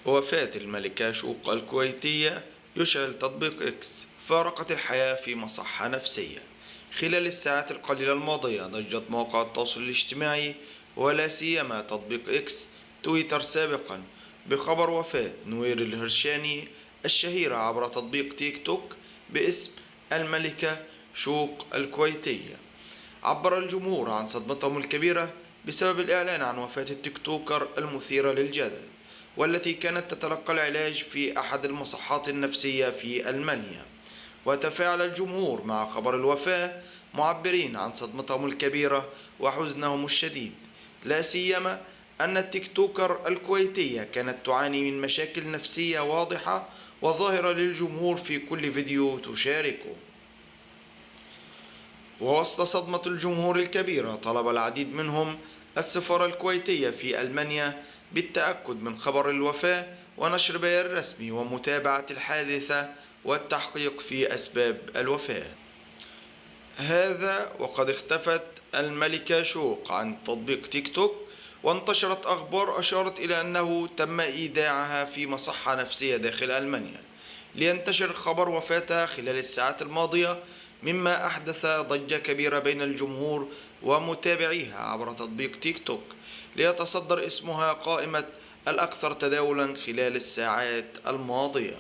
وفاة الملكة شوق الكويتية يشعل تطبيق إكس فارقت الحياة في مصحة نفسية. خلال الساعات القليلة الماضية ضجت مواقع التواصل الاجتماعي ولا سيما تطبيق إكس تويتر سابقا بخبر وفاة نوير الهرشاني الشهيرة عبر تطبيق تيك توك باسم الملكة شوق الكويتية. عبر الجمهور عن صدمتهم الكبيرة بسبب الإعلان عن وفاة التيك توكر المثيرة للجدل، والتي كانت تتلقى العلاج في أحد المصحات النفسية في ألمانيا. وتفاعل الجمهور مع خبر الوفاة معبرين عن صدمتهم الكبيرة وحزنهم الشديد، لا سيما أن التيك توكر الكويتية كانت تعاني من مشاكل نفسية واضحة وظاهرة للجمهور في كل فيديو تشاركه. ووسط صدمة الجمهور الكبيرة طلب العديد منهم السفارة الكويتية في ألمانيا بالتأكد من خبر الوفاة ونشر بيان رسمي ومتابعة الحادثة والتحقيق في أسباب الوفاة. هذا وقد اختفت الملكة شوق عن تطبيق تيك توك، وانتشرت أخبار أشارت إلى أنه تم إيداعها في مصحة نفسية داخل ألمانيا، لينتشر خبر وفاتها خلال الساعات الماضية، مما أحدث ضجة كبيرة بين الجمهور ومتابعيها عبر تطبيق تيك توك، ليتصدر اسمها قائمة الأكثر تداولا خلال الساعات الماضية.